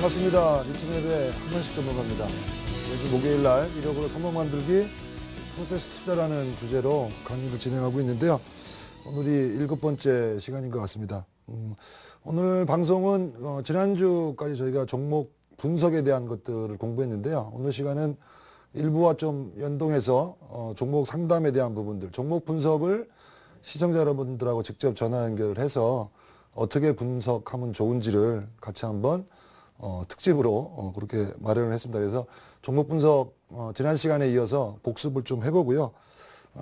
반갑습니다. 리츠메드에 한 번씩 더 넘어갑니다. 매주 목요일 날 이력으로 선물 만들기 프로세스 투자라는 주제로 강의를 진행하고 있는데요. 오늘이 7번째 시간인 것 같습니다. 오늘 방송은 지난주까지 저희가 종목 분석에 대한 것들을 공부했는데요. 오늘 시간은 일부와 좀 연동해서 종목 상담에 대한 부분들, 종목 분석을 시청자 여러분들하고 직접 전화 연결을 해서 어떻게 분석하면 좋은지를 같이 한번 특집으로 그렇게 마련을 했습니다. 그래서 종목 분석 지난 시간에 이어서 복습을 좀 해보고요.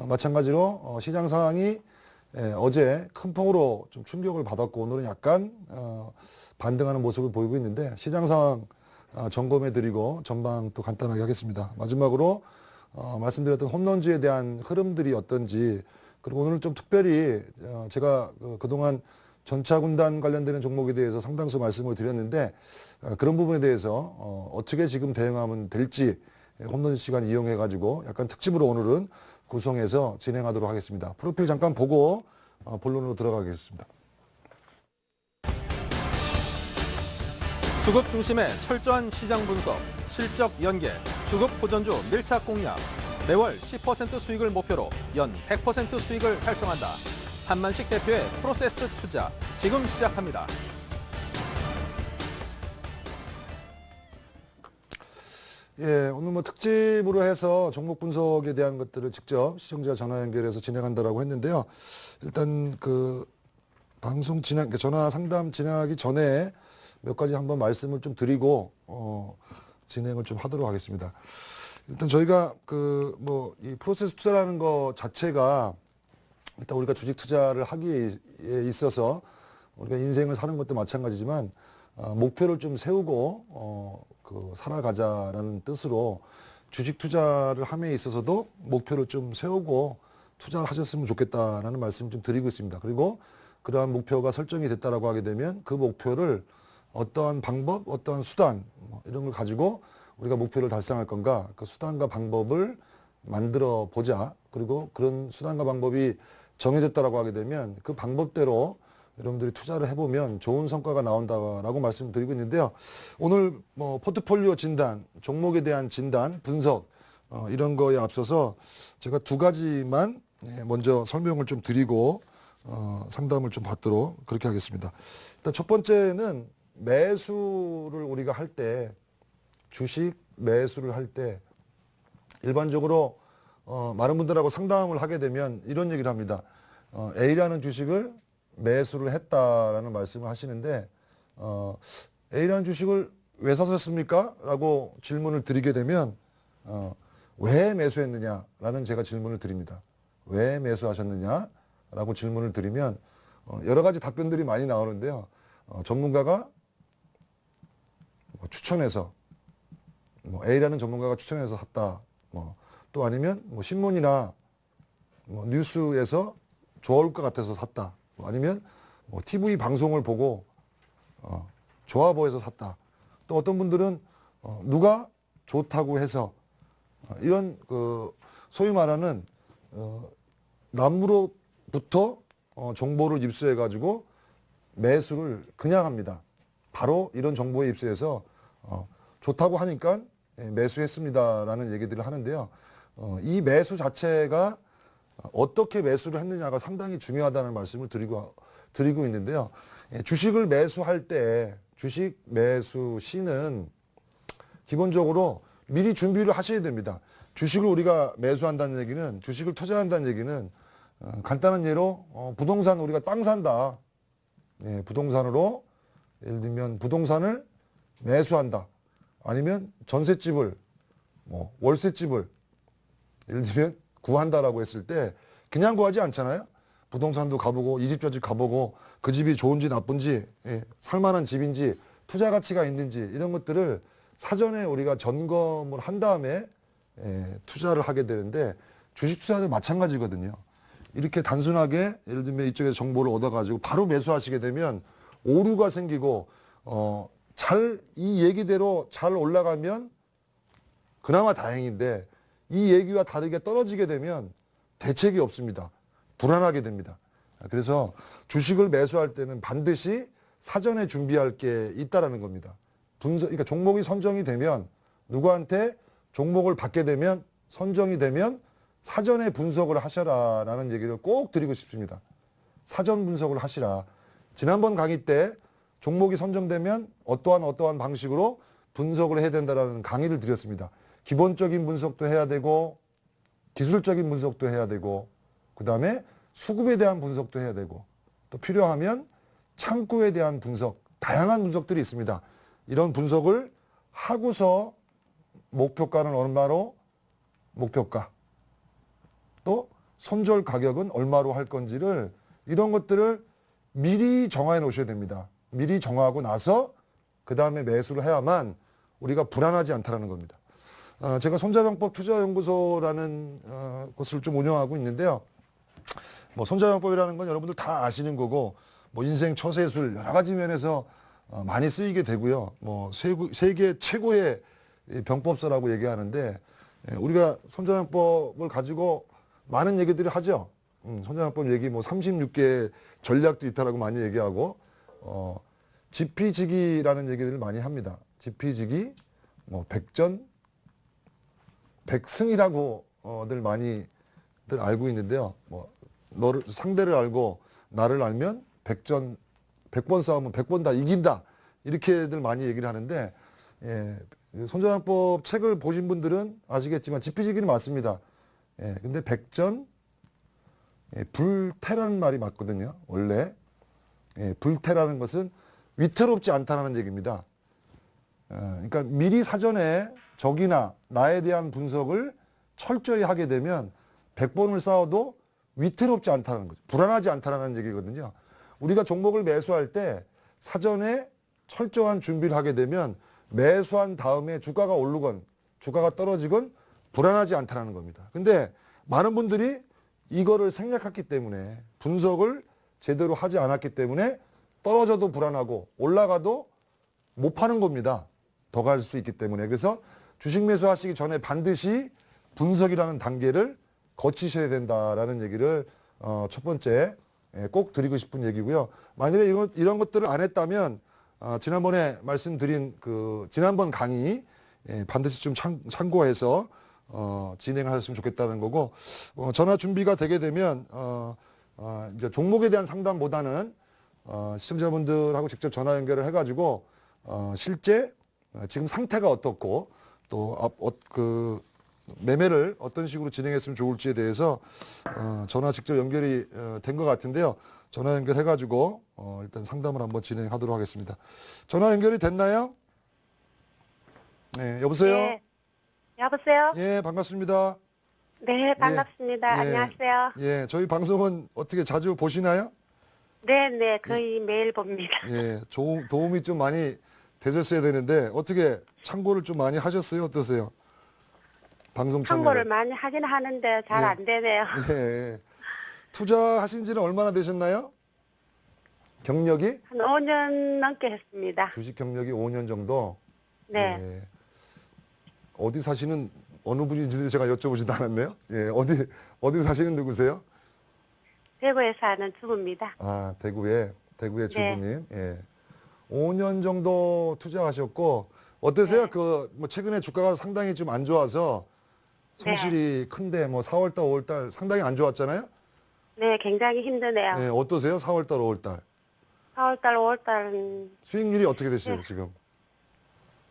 마찬가지로 시장 상황이 어제 큰 폭으로 좀 충격을 받았고 오늘은 약간 반등하는 모습을 보이고 있는데 시장 상황 점검해드리고 전망 또 간단하게 하겠습니다. 마지막으로 말씀드렸던 홈런주에 대한 흐름들이 어떤지, 그리고 오늘 좀 특별히 제가 그동안 전차군단 관련되는 종목에 대해서 상당수 말씀을 드렸는데 그런 부분에 대해서 어떻게 지금 대응하면 될지 홈런 시간 이용해 가지고 약간 특집으로 오늘은 구성해서 진행하도록 하겠습니다. 프로필 잠깐 보고 본론으로 들어가겠습니다. 수급 중심의 철저한 시장 분석, 실적 연계, 수급 호전주 밀착 공략, 매월 10% 수익을 목표로 연 100% 수익을 달성한다. 한만식 대표의 프로세스 투자, 지금 시작합니다. 예, 오늘 특집으로 해서 종목 분석에 대한 것들을 직접 시청자 전화 연결해서 진행한다라고 했는데요. 일단 방송 전화 상담 진행하기 전에 몇 가지 한번 말씀을 좀 드리고 진행을 좀 하도록 하겠습니다. 일단 저희가 이 프로세스 투자라는 거 자체가 일단 우리가 주식 투자를 하기에 있어서 우리가 인생을 사는 것도 마찬가지지만 목표를 좀 세우고 살아가자라는 뜻으로 주식 투자를 함에 있어서도 목표를 좀 세우고 투자를 하셨으면 좋겠다라는 말씀을 좀 드리고 있습니다. 그리고 그러한 목표가 설정이 됐다라고 하게 되면 그 목표를 어떠한 방법, 어떠한 수단 이런 걸 가지고 우리가 목표를 달성할 건가, 그 수단과 방법을 만들어 보자. 그리고 그런 수단과 방법이 정해졌다라고 하게 되면 그 방법대로 여러분들이 투자를 해보면 좋은 성과가 나온다라고 말씀드리고 있는데요. 오늘 포트폴리오 진단, 종목에 대한 진단, 분석 이런 거에 앞서서 제가 두 가지만 먼저 설명을 좀 드리고 상담을 좀 받도록 그렇게 하겠습니다. 일단 첫 번째는 매수를 우리가 할 때, 주식 매수를 할 때 일반적으로 많은 분들하고 상담을 하게 되면 이런 얘기를 합니다. A라는 주식을 매수를 했다라는 말씀을 하시는데 A라는 주식을 왜 사셨습니까? 라고 질문을 드리게 되면 왜 매수했느냐라는 제가 질문을 드립니다. 왜 매수하셨느냐? 라고 질문을 드리면 여러 가지 답변들이 많이 나오는데요. 전문가가 추천해서 A라는 전문가가 추천해서 샀다. 또 아니면 신문이나 뉴스에서 좋을 것 같아서 샀다. 아니면 TV 방송을 보고 좋아 보여서 샀다. 또 어떤 분들은 누가 좋다고 해서 이런 소위 말하는 남으로부터 정보를 입수해 가지고 매수를 그냥 합니다. 바로 이런 정보에 입수해서 좋다고 하니까 매수했습니다라는 얘기들을 하는데요. 이 매수 자체가 어떻게 매수를 했느냐가 상당히 중요하다는 말씀을 드리고 있는데요. 주식을 매수할 때 주식 매수 시는 기본적으로 미리 준비를 하셔야 됩니다. 주식을 우리가 매수한다는 얘기는, 주식을 투자한다는 얘기는 간단한 예로 부동산, 우리가 땅 산다. 부동산으로 예를 들면 부동산을 매수한다. 아니면 전셋집을 월세집을 예를 들면 구한다라고 했을 때 그냥 구하지 않잖아요. 부동산도 가보고 이 집 저 집 가보고 그 집이 좋은지 나쁜지 살만한 집인지 투자 가치가 있는지 이런 것들을 사전에 우리가 점검을 한 다음에 투자를 하게 되는데 주식 투자도 마찬가지거든요. 이렇게 단순하게 예를 들면 이쪽에서 정보를 얻어가지고 바로 매수하시게 되면 오류가 생기고 이 얘기대로 잘 올라가면 그나마 다행인데 이 얘기와 다르게 떨어지게 되면 대책이 없습니다. 불안하게 됩니다. 그래서 주식을 매수할 때는 반드시 사전에 준비할 게 있다라는 겁니다. 그러니까 종목이 선정이 되면 누구한테 종목을 받게 되면 선정이 되면 사전에 분석을 하셔라라는 얘기를 꼭 드리고 싶습니다. 사전 분석을 하시라. 지난번 강의 때 종목이 선정되면 어떠한 방식으로 분석을 해야 된다라는 강의를 드렸습니다. 기본적인 분석도 해야 되고 기술적인 분석도 해야 되고 그다음에 수급에 대한 분석도 해야 되고 또 필요하면 창구에 대한 분석, 다양한 분석들이 있습니다. 이런 분석을 하고서 목표가는 얼마로 목표가 또 손절 가격은 얼마로 할 건지를 이런 것들을 미리 정해 놓으셔야 됩니다. 미리 정하고 나서 그 다음에 매수를 해야만 우리가 불안하지 않다는 겁니다. 제가 손자병법 투자연구소라는 것을 좀 운영하고 있는데요. 뭐 손자병법이라는 건 여러분들 다 아시는 거고 뭐 인생 처세술 여러 가지 면에서 많이 쓰이게 되고요. 뭐 세계 최고의 병법서라고 얘기하는데 우리가 손자병법을 가지고 많은 얘기들을 하죠. 손자병법 얘기 뭐 36개 전략도 있다라고 많이 얘기하고 지피지기라는 얘기들을 많이 합니다. 지피지기, 뭐 백전, 백승이라고들 많이들 알고 있는데요. 뭐 너를 상대를 알고 나를 알면 백전 100번 싸우면 100번 다 이긴다. 이렇게들 많이 얘기를 하는데 손자병법 책을 보신 분들은 아시겠지만 지피지기는 맞습니다. 근데 백전 불태라는 말이 맞거든요. 원래 불태라는 것은 위태롭지 않다는 얘기입니다. 그러니까 미리 사전에 적이나 나에 대한 분석을 철저히 하게 되면 100번을 싸워도 위태롭지 않다는 거죠. 불안하지 않다는 얘기거든요. 우리가 종목을 매수할 때 사전에 철저한 준비를 하게 되면 매수한 다음에 주가가 오르건 주가가 떨어지건 불안하지 않다는 겁니다. 근데 많은 분들이 이거를 생략했기 때문에 분석을 제대로 하지 않았기 때문에 떨어져도 불안하고 올라가도 못 파는 겁니다. 더 갈 수 있기 때문에. 그래서 주식 매수하시기 전에 반드시 분석이라는 단계를 거치셔야 된다라는 얘기를 첫 번째 꼭 드리고 싶은 얘기고요. 만약에 이런 것들을 안 했다면 지난번에 말씀드린 그 지난번 강의 반드시 좀 참고해서 진행하셨으면 좋겠다는 거고 전화 준비가 되게 되면 이제 종목에 대한 상담보다는 시청자분들하고 직접 전화 연결을 해가지고 실제 지금 상태가 어떻고 또 그 매매를 어떤 식으로 진행했으면 좋을지에 대해서 전화 직접 연결이 된 것 같은데요. 전화 연결해가지고 일단 상담을 한번 진행하도록 하겠습니다. 전화 연결이 됐나요? 네, 여보세요? 네. 여보세요? 예, 반갑습니다. 네, 반갑습니다. 예. 안녕하세요. 예, 저희 방송은 어떻게 자주 보시나요? 네, 거의 매일 봅니다. 예, 도움이 좀 많이 되셨어야 되는데 어떻게 참고를 좀 많이 하셨어요? 어떠세요? 방송 참고를 참여를. 많이 하긴 하는데 잘 예. 안 되네요. 예. 투자하신 지는 얼마나 되셨나요? 경력이? 한 5년 넘게 했습니다. 주식 경력이 5년 정도? 네. 예. 어디 사시는 어느 분인지 제가 여쭤보지도 않았네요. 예, 어디 사시는 누구세요? 대구에 사는 주부입니다. 아, 대구의 네. 주부님. 예. 5년 정도 투자하셨고 어떠세요? 네. 뭐 최근에 주가가 상당히 좀 안 좋아서 손실이 큰데 뭐 4월달, 5월달 상당히 안 좋았잖아요. 네, 굉장히 힘드네요. 예, 어떠세요? 4월달, 5월달 4월달, 5월달은 수익률이 어떻게 되세요? 네. 지금?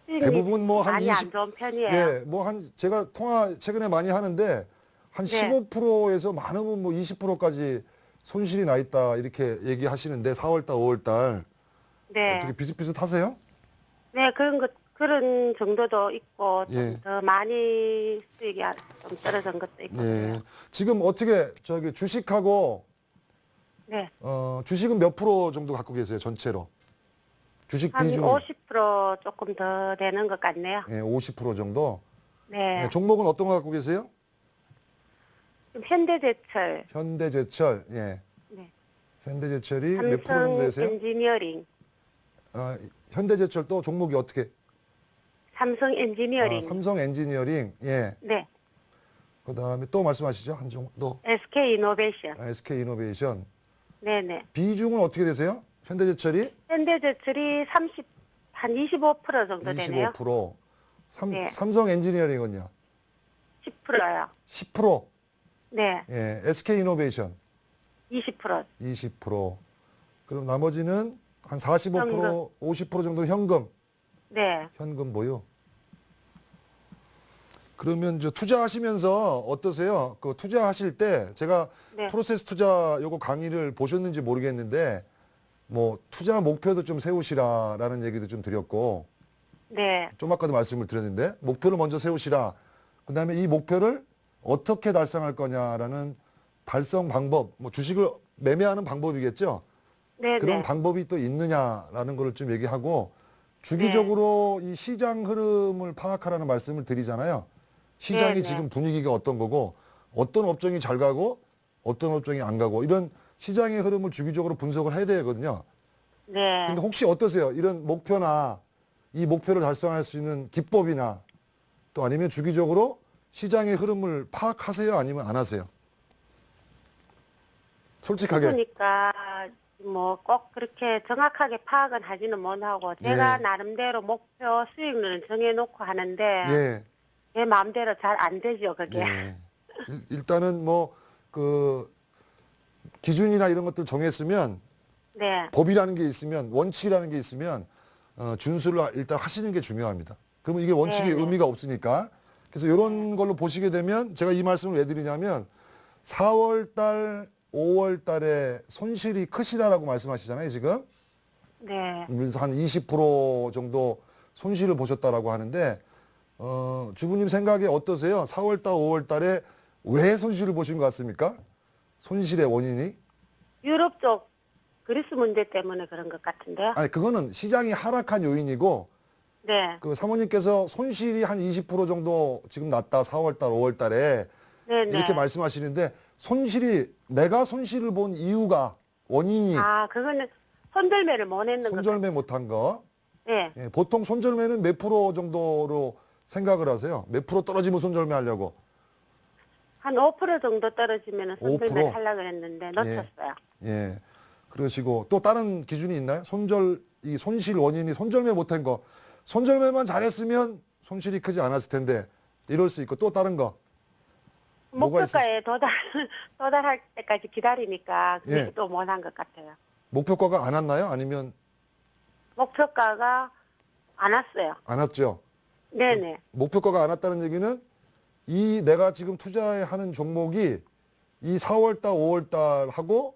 수익이 대부분 뭐 한 많이 20, 안 좋은 편이에요. 예, 뭐 제가 통화 최근에 많이 하는데 한 네. 15%에서 많으면 뭐 20%까지 손실이 나 있다 이렇게 얘기하시는데 4월달, 5월달 네. 어떻게 비슷비슷하세요? 네, 그런 정도도 있고 좀 예. 더 많이 수익이 좀 떨어진 것도 있고. 예. 지금 어떻게 주식하고 네. 주식은 몇 프로 정도 갖고 계세요? 전체로. 주식 한 비중이 50% 조금 더 되는 것 같네요. 예, 50% 정도. 네. 예, 종목은 어떤 거 갖고 계세요? 지금 현대제철, 현대제철. 예. 네. 현대제철이 몇 프로 정도 삼성 되세요? 엔지니어링, 현대제철 또 종목이 어떻게? 삼성 엔지니어링, 삼성 엔지니어링. 예. 네. 그다음에 또 말씀하시죠. 한 종목 또 SK 이노베이션, SK 이노베이션. 네네. 비중은 어떻게 되세요? 현대제철이 현대제철이 38% 한 25% 정도 되네요. 25%. 네. 삼성 엔지니어링은요? 10%요. 10%. 네. 예, SK 이노베이션 20%. 20%. 그럼 나머지는 한 45%, 현금. 50% 정도 현금. 네. 현금 보유. 그러면 이제 투자하시면서 어떠세요? 그 투자하실 때 제가 네. 프로세스 투자 요거 강의를 보셨는지 모르겠는데 뭐 투자 목표도 좀 세우시라라는 얘기도 좀 드렸고 네. 좀 아까도 말씀을 드렸는데 목표를 먼저 세우시라. 그다음에 이 목표를 어떻게 달성할 거냐라는 달성 방법, 뭐 주식을 매매하는 방법이겠죠. 네. 그런 네. 방법이 또 있느냐라는 거를 좀 얘기하고 주기적으로 이 시장 흐름을 파악하라는 말씀을 드리잖아요. 시장이 네, 네. 지금 분위기가 어떤 거고 어떤 업종이 잘 가고 어떤 업종이 안 가고 이런 시장의 흐름을 주기적으로 분석을 해야 되거든요. 네. 근데 혹시 어떠세요? 이런 목표나 이 목표를 달성할 수 있는 기법이나 또 아니면 주기적으로 시장의 흐름을 파악하세요? 아니면 안 하세요? 솔직하게. 그러니까 뭐 꼭 그렇게 정확하게 파악은 하지는 못하고 제가 예. 나름대로 목표 수익률은 정해놓고 하는데 예. 제 마음대로 잘 안 되죠 그게. 예. 일단은 뭐 그 기준이나 이런 것들 정했으면 네. 법이라는 게 있으면 원칙이라는 게 있으면 준수를 일단 하시는 게 중요합니다. 그러면 이게 원칙이 네, 네. 의미가 없으니까. 그래서 이런 걸로 보시게 되면 제가 이 말씀을 왜 드리냐면 4월 달, 5월 달에 손실이 크시다라고 말씀하시잖아요, 지금. 네. 그래서 한 20% 정도 손실을 보셨다라고 하는데 주부님 생각에 어떠세요? 4월 달, 5월 달에 왜 손실을 보신 것 같습니까? 손실의 원인이? 유럽 쪽 그리스 문제 때문에 그런 것 같은데요. 아니, 그거는 시장이 하락한 요인이고 네. 그 사모님께서 손실이 한 20% 정도 지금 났다. 4월 달, 5월 달에 네. 이렇게 네. 말씀하시는데 내가 손실을 본 이유가 원인이 아 그거는 손절매를 못 했는 것 같아요. 손절매 못한 거. 네. 예, 보통 손절매는 몇 프로 정도로 생각을 하세요? 몇 프로 떨어지면 손절매 하려고? 한 5% 정도 떨어지면 5%? 손절매를 하려고 했는데 놓쳤어요. 예. 그러시고 또 다른 기준이 있나요? 이 손실 원인이 손절매 못한 거. 손절매만 잘했으면 손실이 크지 않았을 텐데 이럴 수 있고 또 다른 거. 뭐가 목표가에 도달할 때까지 기다리니까 그게 예. 또 못한 것 같아요. 목표가가 안 왔나요? 아니면 목표가가 안 왔어요. 안 왔죠? 네네. 목표가가 안 왔다는 얘기는 이 내가 지금 투자하는 종목이 이 4월 달, 5월 달하고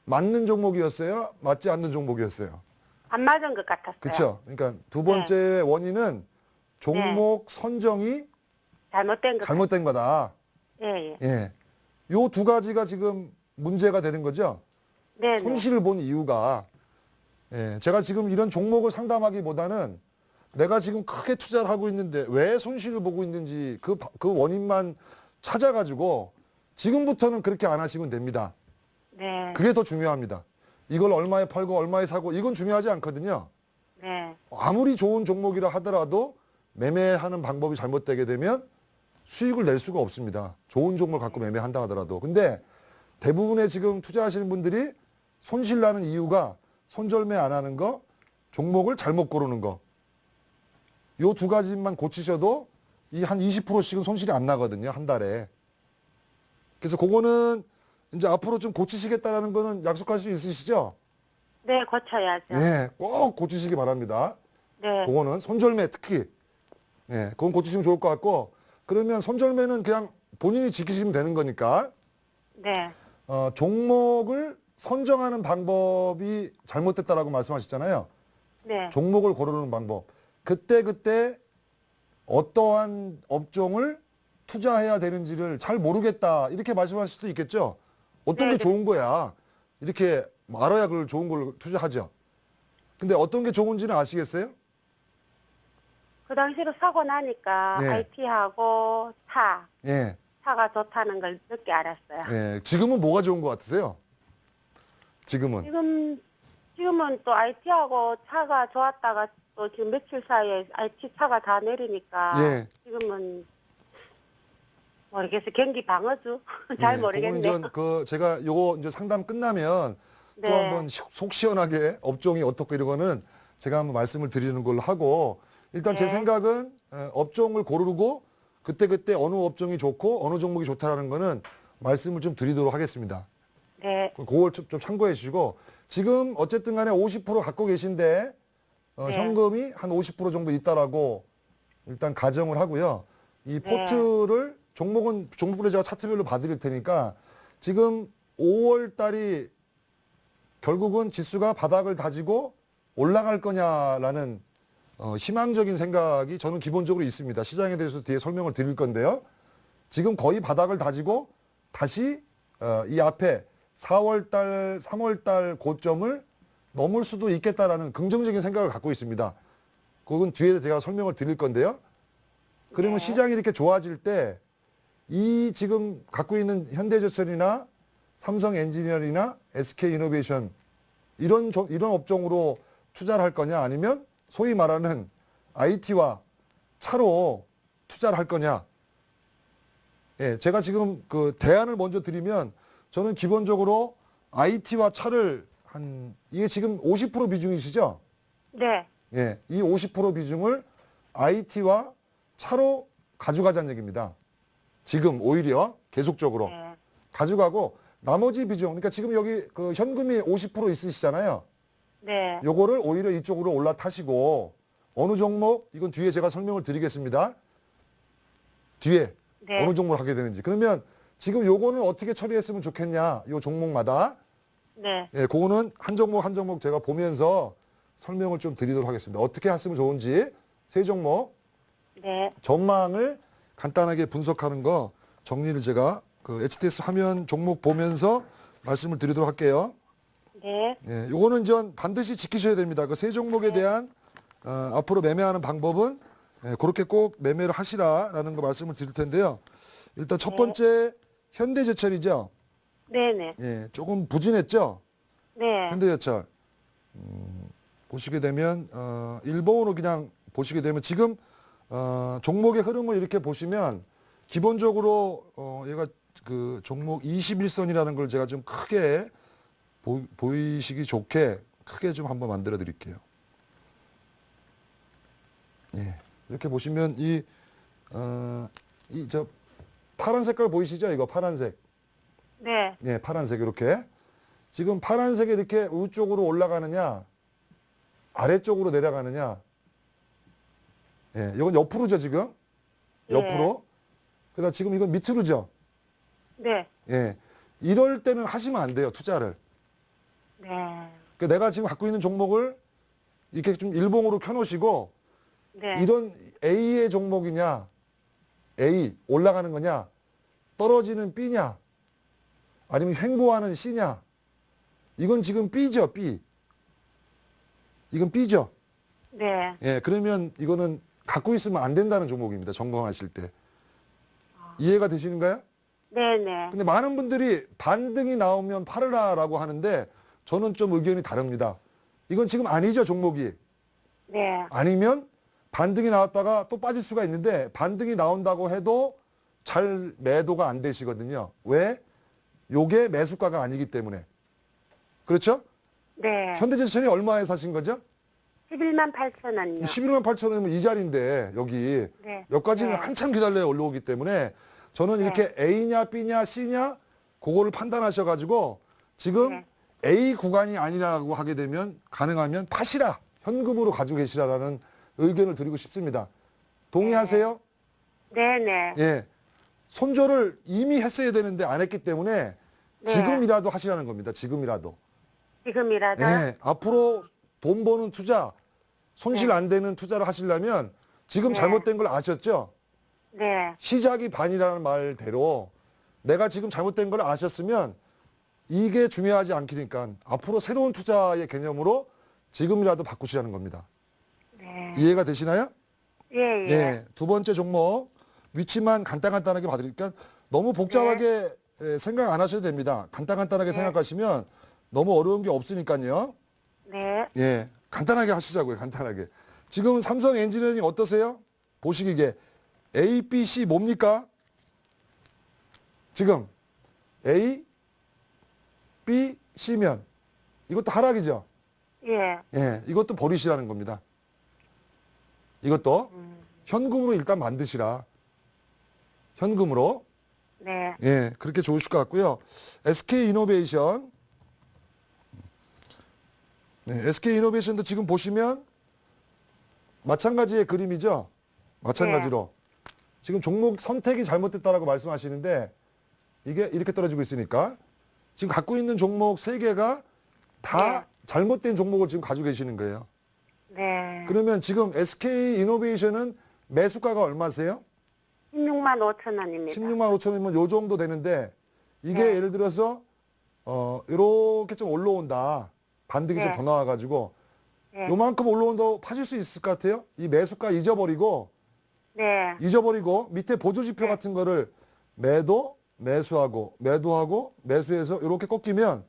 맞는 종목이었어요? 맞지 않는 종목이었어요? 안 맞은 것 같았어요. 그렇죠? 그러니까 두 번째 원인은 종목 선정이 잘못된 것 잘못된 거다. 같아요. 예, 예. 예. 요 두 가지가 지금 문제가 되는 거죠? 네네. 손실을 본 이유가 예, 제가 지금 이런 종목을 상담하기보다는 내가 지금 크게 투자를 하고 있는데 왜 손실을 보고 있는지 그 원인만 찾아가지고 지금부터는 그렇게 안 하시면 됩니다. 네. 그게 더 중요합니다. 이걸 얼마에 팔고 얼마에 사고 이건 중요하지 않거든요. 네. 아무리 좋은 종목이라 하더라도 매매하는 방법이 잘못되게 되면 수익을 낼 수가 없습니다. 좋은 종목을 갖고 매매한다 하더라도. 근데 대부분의 지금 투자하시는 분들이 손실 나는 이유가 손절매 안 하는 거, 종목을 잘못 고르는 거. 요 두 가지만 고치셔도 이 한 20%씩은 손실이 안 나거든요, 한 달에. 그래서 그거는 이제 앞으로 좀 고치시겠다라는 거는 약속할 수 있으시죠? 네, 고쳐야죠. 네, 꼭 고치시기 바랍니다. 네. 그거는 손절매 특히. 네, 그건 고치시면 좋을 것 같고, 그러면 손절매는 그냥 본인이 지키시면 되는 거니까, 네. 종목을 선정하는 방법이 잘못됐다라고 말씀하셨잖아요. 네. 종목을 고르는 방법. 그때 어떠한 업종을 투자해야 되는지를 잘 모르겠다. 이렇게 말씀하실 수도 있겠죠. 어떤 네, 게 좋은 거야. 이렇게 알아야 그걸 좋은 걸 투자하죠. 근데 어떤 게 좋은지는 아시겠어요? 그 당시로 사고 나니까 네. IT하고 예. 차가 좋다는 걸 늦게 알았어요. 예. 지금은 뭐가 좋은 것 같으세요? 지금은. 지금은 또 IT하고 차가 좋았다가 또 지금 며칠 사이에 IT 차가 다 내리니까 예. 지금은 모르겠어요. 경기 방어주? 잘 예, 모르겠네요. 그거는 이제 제가 요거 이제 상담 끝나면 또 네. 한번 속 시원하게 업종이 어떻고 이런 거는 제가 한번 말씀을 드리는 걸로 하고 일단 제 네. 생각은 업종을 고르고 그때그때 어느 업종이 좋고 어느 종목이 좋다라는 거는 말씀을 좀 드리도록 하겠습니다. 네. 그걸 좀 참고해 주시고 지금 어쨌든 간에 50% 갖고 계신데 네. 현금이 한 50% 정도 있다라고 일단 가정을 하고요. 이 네. 포트를 종목별로 제가 차트별로 봐드릴 테니까 지금 5월 달이 결국은 지수가 바닥을 다지고 올라갈 거냐라는 희망적인 생각이 저는 기본적으로 있습니다. 시장에 대해서 뒤에 설명을 드릴 건데요. 지금 거의 바닥을 다지고 다시 이 앞에 4월 달, 3월 달 고점을 넘을 수도 있겠다라는 긍정적인 생각을 갖고 있습니다. 그건 뒤에 제가 설명을 드릴 건데요. 그러면 네. 시장이 이렇게 좋아질 때 이 지금 갖고 있는 현대제철이나 삼성 엔지니어링이나 SK 이노베이션 이런 업종으로 투자를 할 거냐 아니면 소위 말하는 IT와 차로 투자를 할 거냐. 예, 제가 지금 그 대안을 먼저 드리면 저는 기본적으로 IT와 차를 이게 지금 50% 비중이시죠? 네. 예, 이 50% 비중을 IT와 차로 가져가자는 얘기입니다. 지금 오히려 계속적으로 네. 가져가고 나머지 비중, 그러니까 지금 여기 그 현금이 50% 있으시잖아요. 네. 요거를 오히려 이쪽으로 올라타시고 어느 종목, 이건 뒤에 제가 설명을 드리겠습니다. 뒤에 네. 어느 종목을 하게 되는지. 그러면 지금 요거는 어떻게 처리했으면 좋겠냐, 요 종목마다. 네. 예, 그거는 한 종목 한 종목 제가 보면서 설명을 좀 드리도록 하겠습니다. 어떻게 했으면 좋은지 세 종목 네. 전망을 간단하게 분석하는 거 정리를 제가 그 HTS 화면 종목 보면서 말씀을 드리도록 할게요. 네. 예, 요거는 전 반드시 지키셔야 됩니다. 그 세 종목에 대한 앞으로 매매하는 방법은 그렇게 꼭 매매를 하시라라는 거 말씀을 드릴 텐데요. 일단 첫 번째 현대제철이죠. 네네. 예, 조금 부진했죠. 네. 현대제철 보시게 되면 일본으로 그냥 보시게 되면 지금 종목의 흐름을 이렇게 보시면 기본적으로 얘가 그 종목 21선이라는 걸 제가 좀 크게 보이시기 좋게 크게 좀 한번 만들어 드릴게요. 예, 이렇게 보시면 이 저 파란 색깔 보이시죠? 이거 파란색. 네. 예, 파란색 이렇게. 지금 파란색이 이렇게 우쪽으로 올라가느냐, 아래쪽으로 내려가느냐. 예, 이건 옆으로죠, 지금. 옆으로. 그다음 지금 이건 밑으로죠. 네. 예. 이럴 때는 하시면 안 돼요, 투자를. 네. 그러니까 내가 지금 갖고 있는 종목을 이렇게 좀 일봉으로 켜놓으시고, 네. 이런 A의 종목이냐, A, 올라가는 거냐, 떨어지는 B냐, 아니면 횡보하는 C냐. 이건 지금 B죠, B. 이건 B죠. 네. 예, 그러면 이거는 갖고 있으면 안 된다는 종목입니다. 점검하실 때. 이해가 되시는가요? 네네. 근데 많은 분들이 반등이 나오면 팔으라라고 하는데 저는 좀 의견이 다릅니다. 이건 지금 아니죠, 종목이. 네. 아니면 반등이 나왔다가 또 빠질 수가 있는데 반등이 나온다고 해도 잘 매도가 안 되시거든요. 왜? 요게 매수가가 아니기 때문에. 그렇죠? 네. 현대제철이 얼마에 사신 거죠? 11만 8천 원요. 11만 8천 원이면 이 자리인데 여기 네. 여기까지는 네. 한참 기다려야 올라오기 때문에 저는 이렇게 A냐 B냐 C냐 그거를 판단하셔가지고 지금 네. A 구간이 아니라고 하게 되면 가능하면 파시라 현금으로 가지고 계시라라는 의견을 드리고 싶습니다. 동의하세요? 네네. 예. 손절을 이미 했어야 되는데 안 했기 때문에 네. 지금이라도 하시라는 겁니다. 지금이라도. 지금이라도. 예. 앞으로 돈 버는 투자, 손실 안 되는 투자를 하시려면 지금 네. 잘못된 걸 아셨죠? 네. 시작이 반이라는 말대로 내가 지금 잘못된 걸 아셨으면 이게 중요하지 않기니까 앞으로 새로운 투자의 개념으로 지금이라도 바꾸시라는 겁니다. 네. 이해가 되시나요? 예, 예. 네. 두 번째 종목 위치만 간단하게 봐드리니까 너무 복잡하게 생각 안 하셔도 됩니다. 간단하게 생각하시면 너무 어려운 게 없으니까요. 네. 예, 간단하게 하시자고요. 간단하게. 지금 삼성 엔지니어링 어떠세요? 보시기에 A, B, C 뭡니까? 지금 A, B, C면 이것도 하락이죠. 예. 예, 이것도 버리시라는 겁니다. 이것도 현금으로 일단 만드시라. 현금으로. 네. 예, 그렇게 좋으실 것 같고요. SK 이노베이션. 네, SK 이노베이션도 지금 보시면 마찬가지의 그림이죠. 마찬가지로. 지금 종목 선택이 잘못됐다라고 말씀하시는데 이게 이렇게 떨어지고 있으니까 지금 갖고 있는 종목 3개가 다 네. 잘못된 종목을 지금 가지고 계시는 거예요. 네. 그러면 지금 SK 이노베이션은 매수가가 얼마세요? 16만 5천 원입니다. 16만 5천 원이면 요 정도 되는데 이게 네. 예를 들어서 이렇게 좀 올라온다. 반등이 네. 좀 더 나와가지고 네. 요만큼 올라온다고 파실 수 있을 것 같아요? 이 매수가 잊어버리고 밑에 보조지표 네. 같은 거를 매수하고 매수해서 이렇게 꺾이면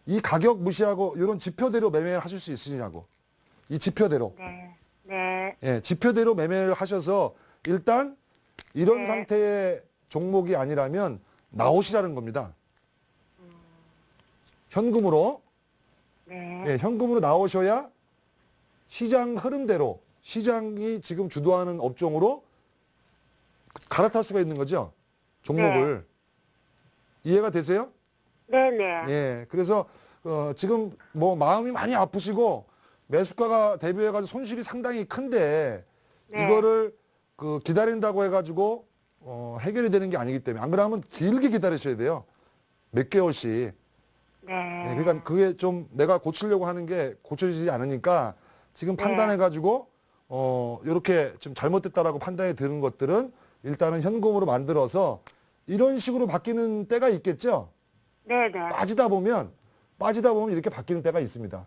이 가격 무시하고 이런 지표대로 매매를 하실 수 있으냐고. 이 지표대로. 네. 네. 예, 지표대로 매매를 하셔서 일단 이런 네. 상태의 종목이 아니라면 나오시라는 겁니다. 현금으로. 네. 예, 현금으로 나오셔야 시장 흐름대로 시장이 지금 주도하는 업종으로 갈아탈 수가 있는 거죠. 종목을. 이해가 되세요? 네네. 예. 그래서 지금 뭐 마음이 많이 아프시고 매수가가 대비해가지고 손실이 상당히 큰데 네. 이거를 기다린다고 해가지고 해결이 되는 게 아니기 때문에 안 그러면 길게 기다리셔야 돼요. 몇 개월씩. 네. 예, 그러니까 그게 좀 내가 고치려고 하는 게 고쳐지지 않으니까 지금 네. 판단해가지고 이렇게 좀 잘못됐다라고 판단이 드는 것들은 일단은 현금으로 만들어서 이런 식으로 바뀌는 때가 있겠죠. 네네. 빠지다 보면 이렇게 바뀌는 때가 있습니다.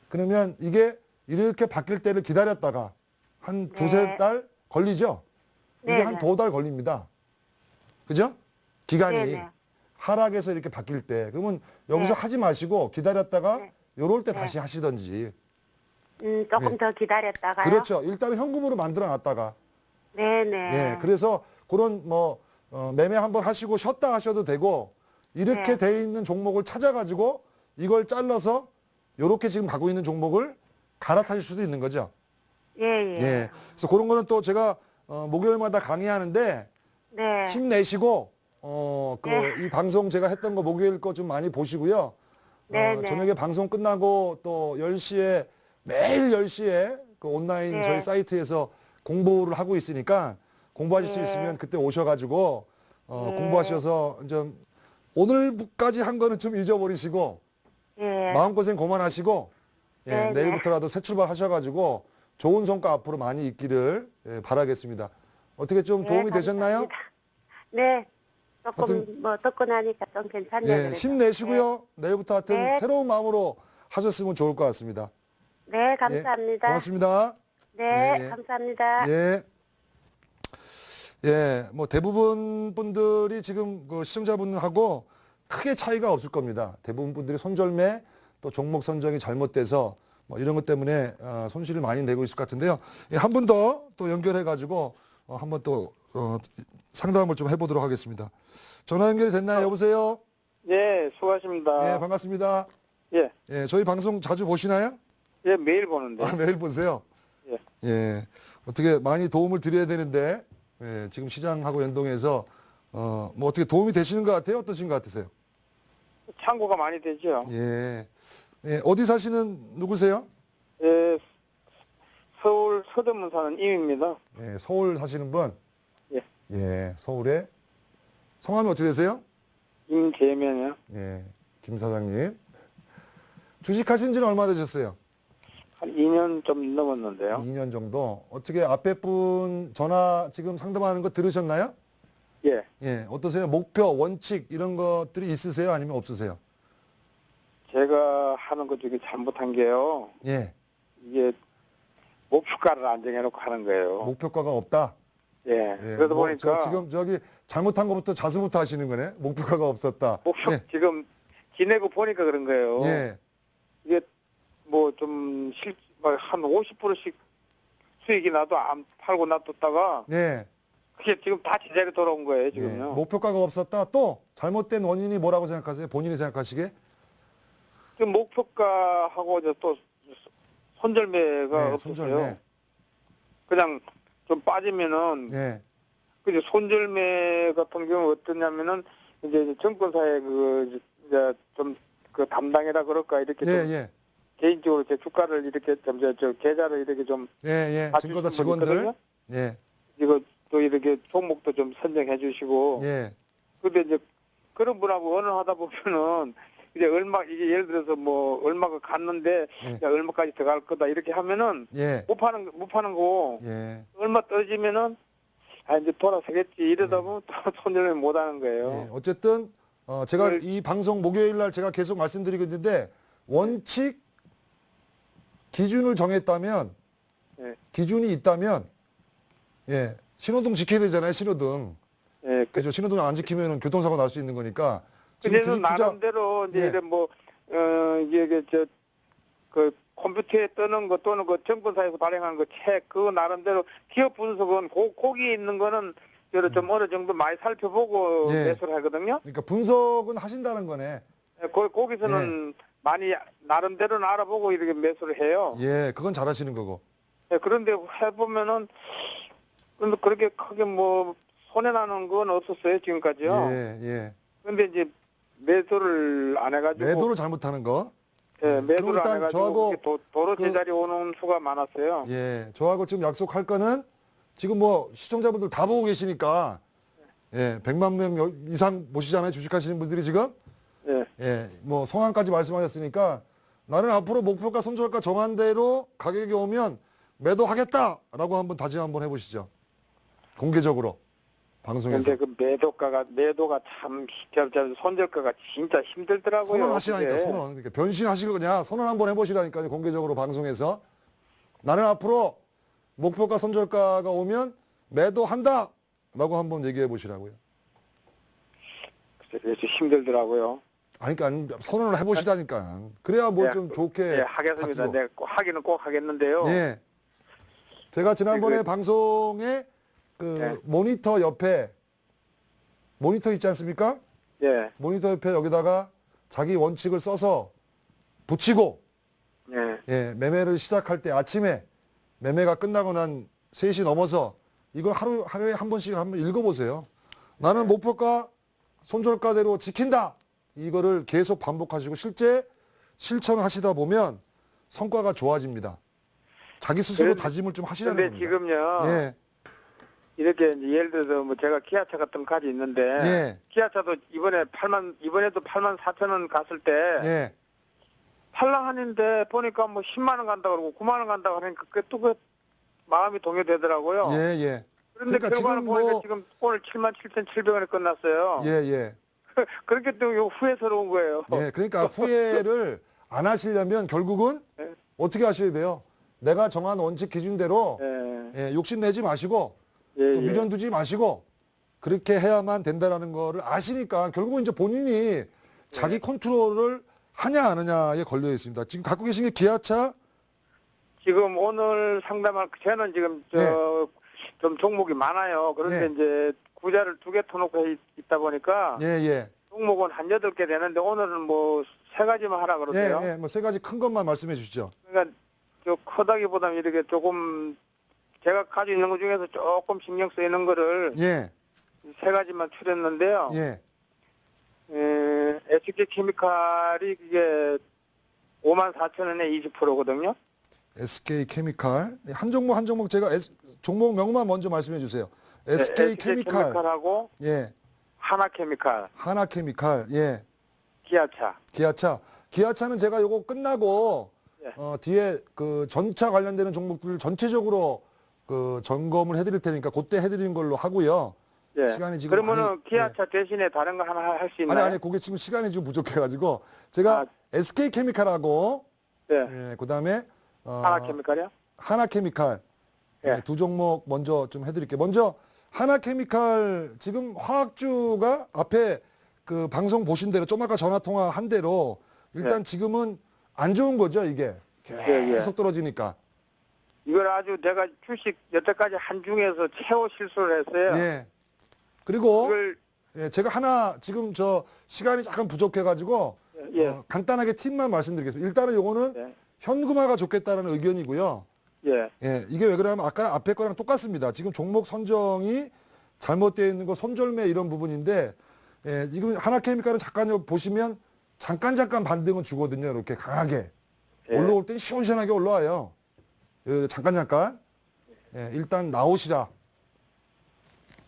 그러면 이게 이렇게 바뀔 때를 기다렸다가 한 네. 두세 달 걸리죠. 이게 네네. 한 2달 걸립니다. 그죠? 기간이 네네. 하락해서 이렇게 바뀔 때 그러면 여기서 네. 하지 마시고 기다렸다가 네. 요럴 때 네. 다시 하시던지. 조금 네. 더 기다렸다가요? 그렇죠. 일단은 현금으로 만들어 놨다가 네네. 예, 그래서 그런 매매 한번 하시고 쉬었다 하셔도 되고 이렇게 네. 돼 있는 종목을 찾아가지고 이걸 잘라서 요렇게 지금 가고 있는 종목을 갈아타실 수도 있는 거죠. 예, 예. 예. 그래서 그런 거는 또 제가 목요일마다 강의하는데 네. 힘내시고 네. 이 방송 제가 했던 거 목요일 거 좀 많이 보시고요. 네, 네. 저녁에 방송 끝나고 또 10시에 매일 10시에 그 온라인 네. 저희 사이트에서 공부를 하고 있으니까 공부하실 수 네. 있으면 그때 오셔가지고 네. 공부하셔서 좀 오늘까지 한 거는 좀 잊어버리시고 예. 마음고생 그만하시고 예, 네, 네. 내일부터라도 새 출발 하셔가지고 좋은 성과 앞으로 많이 있기를 바라겠습니다. 어떻게 좀 네, 도움이 되셨나요? 감사합니다. 네. 조금 하여튼- 듣고 나니까 좀 괜찮네요. 예, 그래도. 힘내시고요. 내일부터 하여튼 네. 새로운 마음으로 하셨으면 좋을 것 같습니다. 네, 예, 감사합니다. 고맙습니다. 네, 예. 감사합니다. 예. 예, 뭐 대부분 분들이 지금 그 시청자분하고 크게 차이가 없을 겁니다. 대부분 분들이 손절매 또 종목 선정이 잘못돼서 뭐 이런 것 때문에 손실을 많이 내고 있을 것 같은데요. 예, 한 분 더 또 연결해가지고 한번 또 상담을 좀 해보도록 하겠습니다. 전화 연결이 됐나요? 여보세요? 예, 수고하십니다. 예, 반갑습니다. 예, 예, 저희 방송 자주 보시나요? 예, 매일 보는데. 매일 보세요. 예. 예, 어떻게 많이 도움을 드려야 되는데 예, 지금 시장하고 연동해서 뭐 어떻게 도움이 되시는 것 같아요? 어떠신 것 같으세요? 참고가 많이 되죠. 예, 예, 어디 사시는 누구세요? 예, 서울 서대문 사는 임입니다. 예, 서울 사시는 분. 예. 예, 서울에 성함이 어떻게 되세요? 임재면이요. 예, 김 사장님. 주식하신 지는 얼마 되셨어요? 한 2년 좀 넘었는데요. 2년 정도. 어떻게 앞에 분 전화 지금 상담하는 거 들으셨나요? 예, 예, 어떠세요? 목표, 원칙 이런 것들이 있으세요? 아니면 없으세요? 제가 하는 것 중에 잘못한 게요. 예, 이게 목표가를 안 정해놓고 하는 거예요. 목표가가 없다. 예, 예, 그러다 뭐 보니까 지금 저기 잘못한 것부터 자수부터 하시는 거네. 목표가가 없었다. 목표 예, 지금 지내고 보니까 그런 거예요. 예, 이게 뭐 좀 한 50%씩 수익이 나도 안 팔고 놔뒀다가 예. 그게 지금 다 제자리로 돌아온 거예요, 예. 지금요. 목표가가 없었다. 또 잘못된 원인이 뭐라고 생각하세요? 본인이 생각하시기에? 그 목표가하고 이제 또 손절매가 네, 없었어요. 손절매. 그냥 좀 빠지면은 예. 그 손절매 같은 경우 어떠냐면은 이제 정권사의 그 이제 좀 그 담당이라 그럴까 이렇게 예, 좀 예. 개인적으로 제 주가를 이렇게 좀 저 계좌를 이렇게 좀 예, 예. 봐주신 증권사 분이 직원들. 있거든요. 예. 이거 또 이렇게 종목도 좀 선정해 주시고. 예. 근데 이제 그런 분하고 언어하다 보면은 이제 얼마 이게 예를 들어서 뭐 얼마가 갔는데 예. 야, 얼마까지 더 갈 거다 이렇게 하면은 예. 못 파는 거 예. 얼마 떨어지면은 아 이제 돌아서겠지 이러다 보면 또 손절을 못 하는 예. 거예요. 어쨌든 제가 그걸- 이 방송 목요일 날 제가 계속 말씀드리고 있는데 원칙 기준을 정했다면 예. 기준이 있다면 예. 신호등 지켜야 되잖아요. 신호등. 예. 그죠? 신호등 안 지키면 교통사고 날 수 있는 거니까. 지금 그래서 주식 투자 나름대로 이제 예. 이래 뭐 이게 그 컴퓨터에 뜨는 거 또는 그 정권사에서 발행한 그 책 그거 나름대로 기업 분석은 거기에 있는 거는 좀 어느 정도 많이 살펴보고 예. 매수를 하거든요. 그러니까 분석은 하신다는 거네. 예, 거기서는 많이 나름대로는 알아보고 이렇게 매수를 해요. 예. 그건 잘하시는 거고. 예, 그런데 해보면은 근데 그렇게 크게 뭐 손해 나는 건 없었어요 지금까지요. 예. 예. 그런데 이제 매수를 안 해가지고 매도를 잘못하는 거. 예, 그럼 매수를 안 일단 해가지고 저하고 그게 도로 그- 제자리 오는 수가 많았어요. 예, 저하고 지금 약속할 거는 지금 뭐 시청자분들 다 보고 계시니까 예, 100만 명 이상 보시잖아요. 주식하시는 분들이 지금. 예, 예, 뭐 성함까지 말씀하셨으니까 나는 앞으로 목표가 손절가 정한 대로 가격이 오면 매도하겠다라고 한번 다짐 한번 해보시죠. 공개적으로 방송에서. 근데 그 매도가 참 손절가가 진짜 힘들더라고요. 선언하시라니까 그게. 선언. 그러니까 변신하실 거냐 선언 한번 해보시라니까요. 공개적으로 방송에서 나는 앞으로 목표가 손절가가 오면 매도한다라고 한번 얘기해 보시라고요. 그래서 힘들더라고요. 아니, 그러니까 선언을 해보시라니까. 그래야 뭘 좀 좋게. 예, 하겠습니다. 바뀌고. 네, 하기는 꼭 하겠는데요. 예. 제가 지난번에 그- 방송에 그 네. 모니터 옆에 모니터 있지 않습니까? 예, 모니터 옆에 여기다가 자기 원칙을 써서 붙이고 예, 예, 매매를 시작할 때 아침에 매매가 끝나고 난 3시 넘어서 이걸 하루에 한 번씩 한번 읽어보세요. 나는 목표가 손절가대로 지킨다. 이거를 계속 반복하시고 실제 실천하시다 보면 성과가 좋아집니다. 자기 스스로 그런데- 다짐을 좀 하시라는 근데 겁니다. 지금요. 예, 이렇게 이제 예를 들어서 뭐 제가 기아차 같은 거 가지고 있는데 예, 기아차도 이번에도 8만 4천 원 갔을 때 예, 팔랑하는데 보니까 뭐 10만 원 간다 그러고 9만 원 간다 그러니까 그게 또 그 마음이 동요되더라고요. 예, 예. 그런데 그러니까 결과는 지금 보니까 뭐- 지금 오늘 77,700원에 끝났어요. 예, 예. 그렇게 또 이거 후회스러운 거예요. 예, 그러니까 후회를 안 하시려면 결국은 예. 어떻게 하셔야 돼요? 내가 정한 원칙 기준대로 예, 예, 욕심내지 마시고 예, 또 미련 두지 마시고 그렇게 해야만 된다라는 거를 아시니까 결국은 이제 본인이 자기 컨트롤을 하냐 안 하냐에 걸려 있습니다. 지금 갖고 계신 게 기아차 지금 오늘 상담할 저는 지금 좀 종목이 많아요. 그런데 네. 이제 구자를 2개 터놓고 있다 보니까 예, 예. 종목은 한 8개 되는데 오늘은 뭐 3가지만 하라 예, 그러세요. 예. 뭐 세 가지 큰 것만 말씀해 주시죠. 그러니까 저 크다기보다는 이렇게 조금 제가 가지고 있는 것 중에서 조금 신경 쓰이는 거를 예. 3가지만 추렸는데요. 예. SK 케미칼이 그게 54,000원에 20%거든요. SK 케미칼. 한 종목 제가 종목 명만 먼저 말씀해 주세요. SK 케미칼. 케미칼하고 예. 하나케미칼, 하나 케미칼. 예. 기아차. 기아차. 기아차는 제가 요거 끝나고 예. 뒤에 그 전차 관련되는 종목들 전체적으로 그 점검을 해드릴 테니까 그때 해드리는 걸로 하고요. 예. 시간이 지금 그러면은 많이- 기아차 대신에 다른 거 하나 할 수 있나요? 아니 그게 지금 시간이 좀 부족해가지고 제가 아. SK 케미칼하고 네. 예, 그다음에 하나케미칼이요? 하나 케미칼 예. 두 종목 먼저 좀 해드릴게요. 먼저 하나 케미칼 지금 화학주가 앞에 그 방송 보신 대로 좀 아까 전화 통화한 대로 일단 지금은 안 좋은 거죠 이게 계속 떨어지니까. 이걸 아주 내가 주식 여태까지 한 중에서 최고 실수를 했어요. 예. 그리고 이걸 예, 제가 하나 지금 저 시간이 잠깐 부족해가지고 예. 간단하게 팁만 말씀드리겠습니다. 일단은 요거는 예. 현금화가 좋겠다라는 의견이고요. 예. 예, 이게 왜 그러냐면 아까 앞에 거랑 똑같습니다. 지금 종목 선정이 잘못되어 있는 거 손절매 이런 부분인데, 예, 지금 하나케미칼은 잠깐 보시면 잠깐 반등은 주거든요. 이렇게 강하게. 예. 올라올 땐 시원시원하게 올라와요. 예, 잠깐. 예, 일단 나오시라.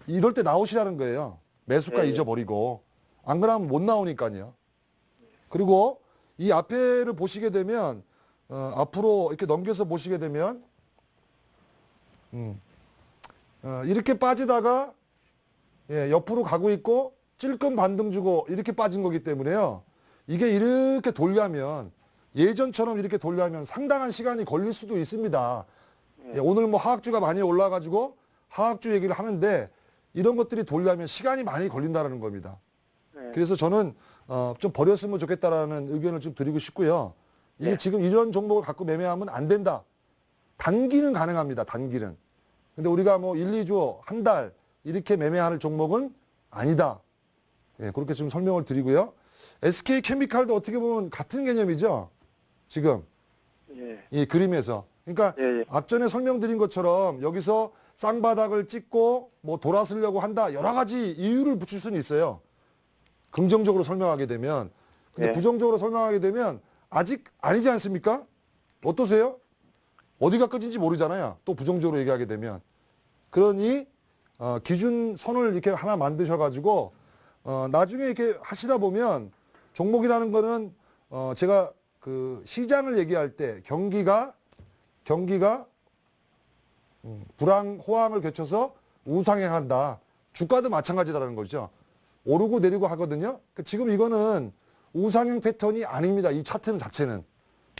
이럴 때 나오시라는 거예요. 매수가 예. 잊어버리고. 안 그러면 못 나오니까요. 그리고 이 앞에를 보시게 되면 앞으로 이렇게 넘겨서 보시게 되면 이렇게 빠지다가 예, 옆으로 가고 있고 찔끔 반등 주고 이렇게 빠진 거기 때문에요. 이게 이렇게 돌려면 예전처럼 이렇게 돌려면 상당한 시간이 걸릴 수도 있습니다. 예, 오늘 뭐 하악주가 많이 올라가지고 하악주 얘기를 하는데 이런 것들이 돌려면 시간이 많이 걸린다는 겁니다. 네. 그래서 저는 좀 버렸으면 좋겠다라는 의견을 좀 드리고 싶고요. 이게 네. 지금 이런 종목을 갖고 매매하면 안 된다. 단기는 가능합니다. 단기는. 근데 우리가 뭐 1, 2주, 한 달 이렇게 매매할 종목은 아니다. 예, 그렇게 좀 설명을 드리고요. SK 케미칼도 어떻게 보면 같은 개념이죠. 지금 예. 이 그림에서. 그러니까 예, 예. 앞전에 설명드린 것처럼 여기서 쌍바닥을 찍고 뭐 돌아서려고 한다. 여러 가지 이유를 붙일 수는 있어요. 긍정적으로 설명하게 되면. 근데 예. 부정적으로 설명하게 되면 아직 아니지 않습니까? 어떠세요? 어디가 끝인지 모르잖아요. 또 부정적으로 얘기하게 되면. 그러니 기준선을 이렇게 하나 만드셔가지고 나중에 이렇게 하시다 보면 종목이라는 거는 제가 그 시장을 얘기할 때 경기가 불황, 호황을 거쳐서 우상향한다. 주가도 마찬가지다라는 거죠. 오르고 내리고 하거든요. 지금 이거는 우상향 패턴이 아닙니다. 이 차트 자체는.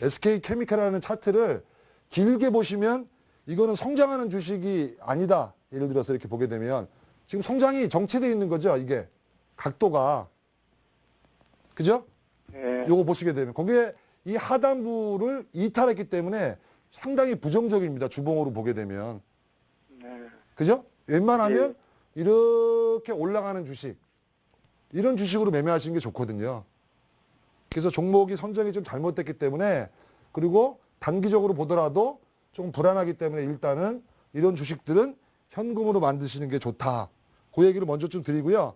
SK 케미칼이라는 차트를 길게 보시면 이거는 성장하는 주식이 아니다. 예를 들어서 이렇게 보게 되면 지금 성장이 정체되어 있는 거죠. 이게 각도가. 그죠? 예. 요거 보시게 되면 거기에 이 하단부를 이탈했기 때문에 상당히 부정적입니다. 주봉으로 보게 되면. 네. 그죠? 웬만하면 이렇게 올라가는 주식, 이런 주식으로 매매하시는 게 좋거든요. 그래서 종목이 선정이 좀 잘못됐기 때문에, 그리고 단기적으로 보더라도 좀 불안하기 때문에 일단은 이런 주식들은 현금으로 만드시는 게 좋다. 그 얘기를 먼저 좀 드리고요.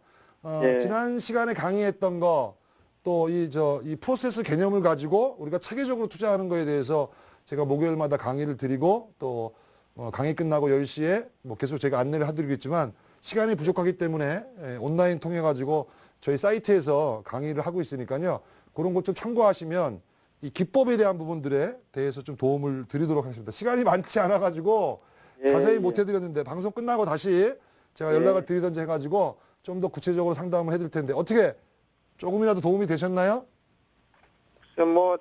예. 지난 시간에 강의했던 거, 또 이 프로세스 개념을 가지고 우리가 체계적으로 투자하는 거에 대해서 제가 목요일마다 강의를 드리고, 또 강의 끝나고 10시에 뭐 계속 제가 안내를 해드리겠지만 시간이 부족하기 때문에 온라인 통해 가지고 저희 사이트에서 강의를 하고 있으니까요. 그런 것 좀 참고하시면 이 기법에 대한 부분들에 대해서 좀 도움을 드리도록 하겠습니다. 시간이 많지 않아 가지고 예, 자세히 예. 못 해드렸는데 방송 끝나고 다시 제가 연락을 드리든지 해가지고 좀 더 구체적으로 상담을 해드릴 텐데 어떻게 조금이라도 도움이 되셨나요? 뭐,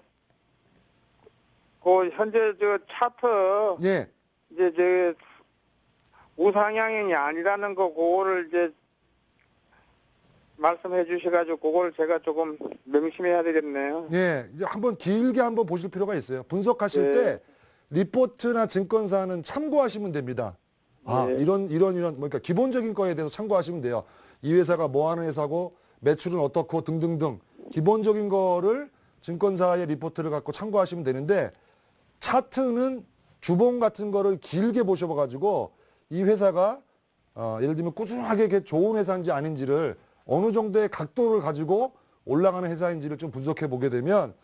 현재 저 차트, 예. 이제 우상향이 아니라는 거, 그거를 이제 말씀해 주셔가지고, 그걸 제가 조금 명심해야 되겠네요. 예, 이제 한번 길게 한번 보실 필요가 있어요. 분석하실 예. 때 리포트나 증권사는 참고하시면 됩니다. 아, 예. 이런 그러니까 기본적인 거에 대해서 참고하시면 돼요. 이 회사가 뭐 하는 회사고 매출은 어떻고 등등등 기본적인 거를 증권사의 리포트를 갖고 참고하시면 되는데, 차트는 주봉 같은 거를 길게 보셔가지고 이 회사가 예를 들면 꾸준하게 이렇게 좋은 회사인지 아닌지를 어느 정도의 각도를 가지고 올라가는 회사인지를 좀 분석해 보게 되면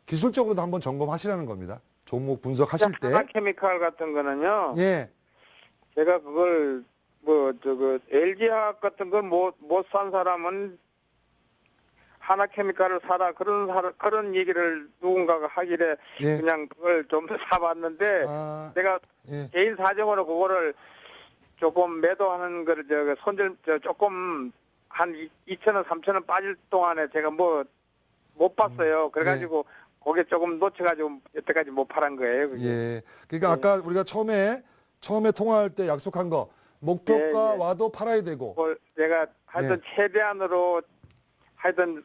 기술적으로도 한번 점검하시라는 겁니다. 종목 분석하실 때. 하나케미칼 같은 거는요. 예, 제가 그걸 LG화학 같은 걸 못 산 사람은 하나케미칼을 사라 그런 얘기를 누군가가 하길래 예. 그냥 그걸 좀 사봤는데 내가 예. 개인 사정으로 그거를 조금 매도하는 거를 조금 한 2,000원, 3,000원 빠질 동안에 제가 뭐 못 봤어요. 그래가지고 거기에 조금 놓쳐가지고 여태까지 못 팔은 거예요. 그게. 예. 그러니까 아까 우리가 처음에 통화할 때 약속한 거 목표가 예, 예. 와도 팔아야 되고. 그걸 내가 하여튼 최대한으로 하여튼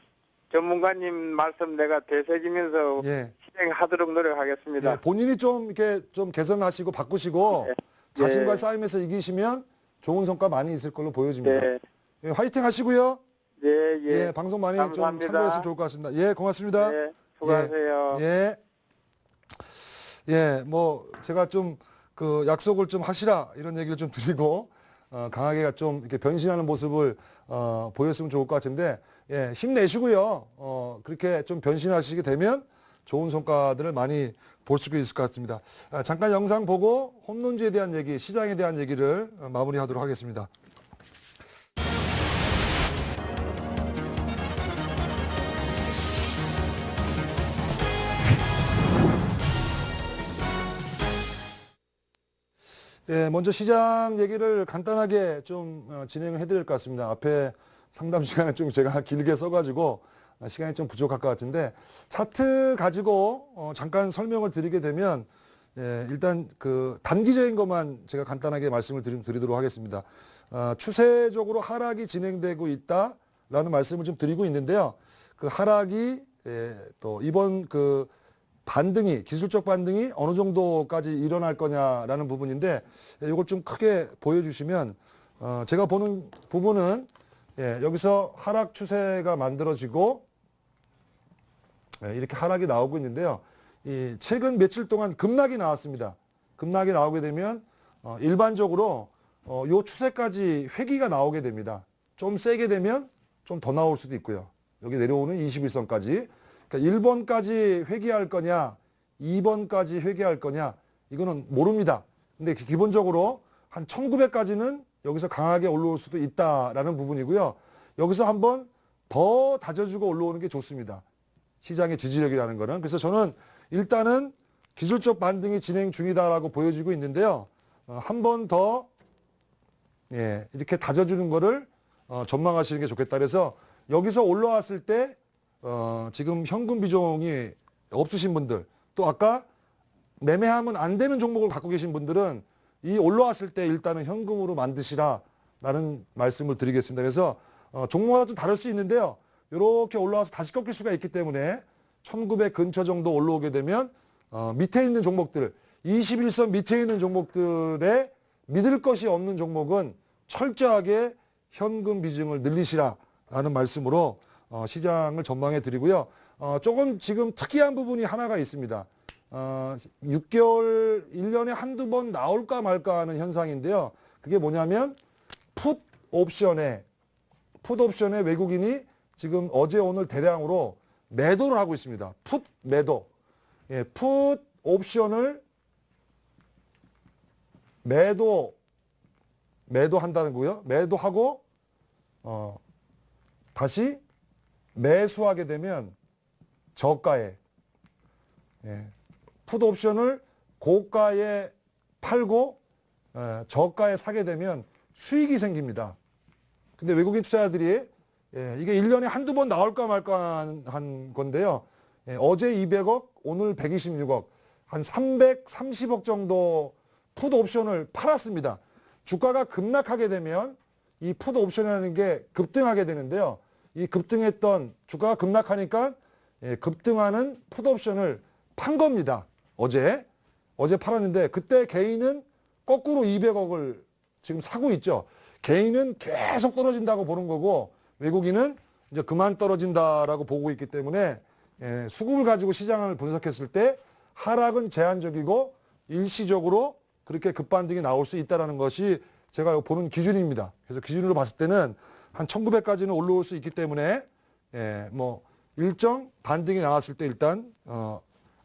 전문가님 말씀 내가 되새기면서 예. 실행하도록 노력하겠습니다. 예, 본인이 좀 이렇게 좀 개선하시고 바꾸시고 예. 자신과의 예. 싸움에서 이기시면 좋은 성과 많이 있을 걸로 보여집니다. 네. 예, 화이팅 하시고요. 예, 예. 예, 방송 많이 좀 감사합니다. 참고했으면 좋을 것 같습니다. 예, 고맙습니다. 예, 수고하세요. 예. 예, 뭐 제가 좀 그 약속을 좀 하시라 이런 얘기를 좀 드리고 강하게 좀 이렇게 변신하는 모습을 보였으면 좋을 것 같은데 예, 힘내시고요. 그렇게 좀 변신하시게 되면 좋은 성과들을 많이 볼 수 있을 것 같습니다. 잠깐 영상 보고 홈런주에 대한 얘기, 시장에 대한 얘기를 마무리하도록 하겠습니다. 예, 먼저 시장 얘기를 간단하게 좀 진행을 해드릴 것 같습니다. 앞에 상담 시간에 좀 제가 길게 써가지고 시간이 좀 부족할 것 같은데 차트 가지고 잠깐 설명을 드리게 되면 예, 일단 그 단기적인 것만 제가 간단하게 말씀을 드리도록 하겠습니다. 추세적으로 하락이 진행되고 있다라는 말씀을 좀 드리고 있는데요. 그 하락이 또 이번 그 반등이 기술적 반등이 어느 정도까지 일어날 거냐라는 부분인데 이걸 좀 크게 보여주시면 제가 보는 부분은 여기서 하락 추세가 만들어지고 이렇게 하락이 나오고 있는데요. 이 최근 며칠 동안 급락이 나왔습니다. 급락이 나오게 되면 일반적으로 요 추세까지 회귀가 나오게 됩니다. 좀 세게 되면 좀 더 나올 수도 있고요. 여기 내려오는 21선까지. 그러니까 1번까지 회귀할 거냐, 2번까지 회귀할 거냐, 이거는 모릅니다. 근데 기본적으로 한 1900까지는 여기서 강하게 올라올 수도 있다라는 부분이고요. 여기서 한번 더 다져주고 올라오는 게 좋습니다. 시장의 지지력이라는 거는. 그래서 저는 일단은 기술적 반등이 진행 중이다라고 보여지고 있는데요. 한 번 더 이렇게 다져주는 거를 전망하시는 게 좋겠다. 그래서 여기서 올라왔을 때 지금 현금 비중이 없으신 분들, 또 아까 매매하면 안 되는 종목을 갖고 계신 분들은 이 올라왔을 때 일단은 현금으로 만드시라라는 말씀을 드리겠습니다. 그래서 종목마다 좀 다를 수 있는데요. 이렇게 올라와서 다시 꺾일 수가 있기 때문에 1900 근처 정도 올라오게 되면 밑에 있는 종목들, 21선 밑에 있는 종목들에 믿을 것이 없는 종목은 철저하게 현금 비중을 늘리시라라는 말씀으로 시장을 전망해 드리고요. 조금 지금 특이한 부분이 하나가 있습니다. 6개월, 1년에 한두 번 나올까 말까 하는 현상인데요. 그게 뭐냐면 풋 옵션에 외국인이 지금 어제 오늘 대량으로 매도를 하고 있습니다. 풋 매도. 예, 풋 옵션을 매도한다는 거고요. 매도하고 다시 매수하게 되면 저가에 풋 옵션을 고가에 팔고 저가에 사게 되면 수익이 생깁니다. 근데 외국인 투자자들이 이게 1년에 한두 번 나올까 말까 한 건데요. 어제 200억, 오늘 126억, 한 330억 정도 풋 옵션을 팔았습니다. 주가가 급락하게 되면 이 풋 옵션이라는 게 급등하게 되는데요. 이 급등했던 주가가 급락하니까 급등하는 풋 옵션을 판 겁니다. 어제 팔았는데 그때 개인은 거꾸로 200억을 지금 사고 있죠. 개인은 계속 떨어진다고 보는 거고 외국인은 이제 그만 떨어진다라고 보고 있기 때문에 수급을 가지고 시장을 분석했을 때 하락은 제한적이고 일시적으로 그렇게 급반등이 나올 수 있다는 것이 제가 보는 기준입니다. 그래서 기준으로 봤을 때는 한 1900까지는 올라올 수 있기 때문에 뭐 일정 반등이 나왔을 때 일단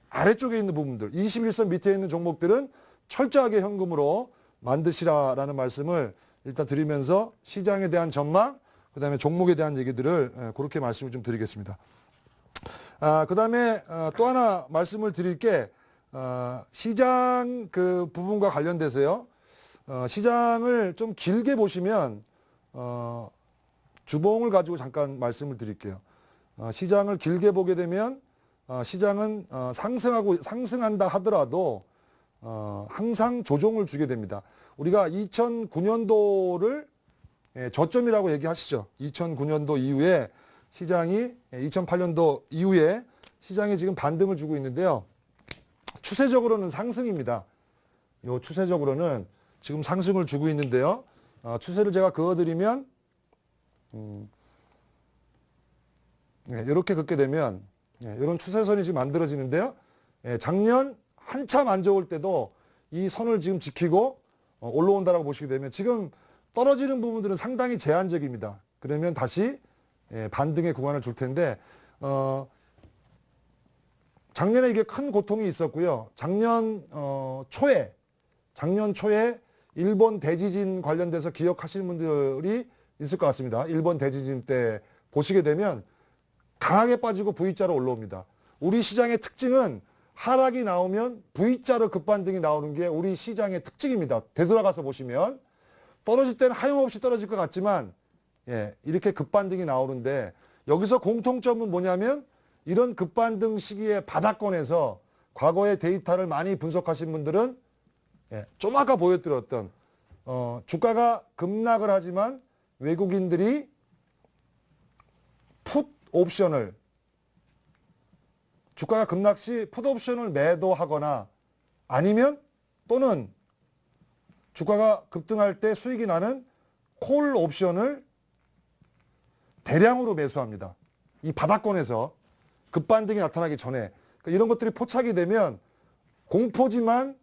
아래쪽에 있는 부분들 21선 밑에 있는 종목들은 철저하게 현금으로 만드시라라는 말씀을 일단 드리면서 시장에 대한 전망 그다음에 종목에 대한 얘기들을 그렇게 말씀을 좀 드리겠습니다. 그다음에 또 하나 말씀을 드릴 게 시장 그 부분과 관련돼서요. 시장을 좀 길게 보시면 주봉을 가지고 잠깐 말씀을 드릴게요. 시장을 길게 보게 되면 시장은 상승한다 하더라도 항상 조정을 주게 됩니다. 우리가 2009년도를 저점이라고 얘기하시죠. 2009년도 이후에 시장이 2008년도 이후에 시장이 지금 반등을 주고 있는데요. 추세적으로는 상승입니다. 요 추세적으로는 지금 상승을 주고 있는데요. 추세를 제가 그어드리면 이렇게 긋게 되면 이런 추세선이 지금 만들어지는데요. 작년 한참 안 좋을 때도 이 선을 지금 지키고 올라온다라고 보시게 되면 지금 떨어지는 부분들은 상당히 제한적입니다. 그러면 다시 반등의 구간을 줄 텐데 작년에 이게 큰 고통이 있었고요. 작년 초에 일본 대지진 관련돼서 기억하시는 분들이 있을 것 같습니다. 일본 대지진 때 보시게 되면 강하게 빠지고 V자로 올라옵니다. 우리 시장의 특징은 하락이 나오면 V자로 급반등이 나오는 게 우리 시장의 특징입니다. 되돌아가서 보시면 떨어질 때는 하염없이 떨어질 것 같지만 이렇게 급반등이 나오는데 여기서 공통점은 뭐냐면 이런 급반등 시기의 바닥권에서 과거의 데이터를 많이 분석하신 분들은 좀 아까 보여드렸던 주가가 급락을 하지만 외국인들이 풋 옵션을 주가가 급락 시 풋 옵션을 매도하거나 아니면 또는 주가가 급등할 때 수익이 나는 콜 옵션을 대량으로 매수합니다. 이 바닥권에서 급반등이 나타나기 전에 이런 것들이 포착이 되면 공포지만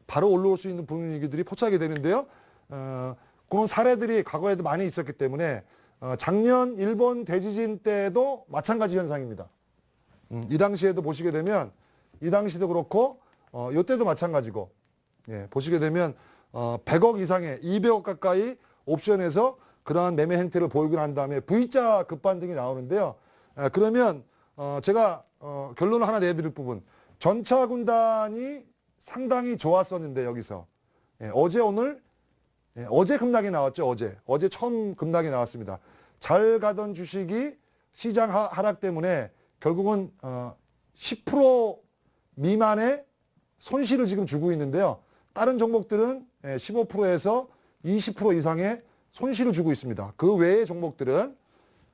바로 올라올 수 있는 분위기들이 포착이 되는데요. 그런 사례들이 과거에도 많이 있었기 때문에 작년 일본 대지진 때도 마찬가지 현상입니다. 이 당시에도 보시게 되면 이 당시도 그렇고 이때도 마찬가지고 보시게 되면 100억 이상의 200억 가까이 옵션에서 그러한 매매 행태를 보이고 난 다음에 V자 급반등이 나오는데요. 그러면 제가 결론을 하나 내드릴 부분 전차 군단이 상당히 좋았었는데 여기서 어제 오늘 어제 급락이 나왔죠. 어제 처음 급락이 나왔습니다. 잘 가던 주식이 시장 하락 때문에 결국은 10% 미만의 손실을 지금 주고 있는데요. 다른 종목들은 15%에서 20% 이상의 손실을 주고 있습니다. 그 외의 종목들은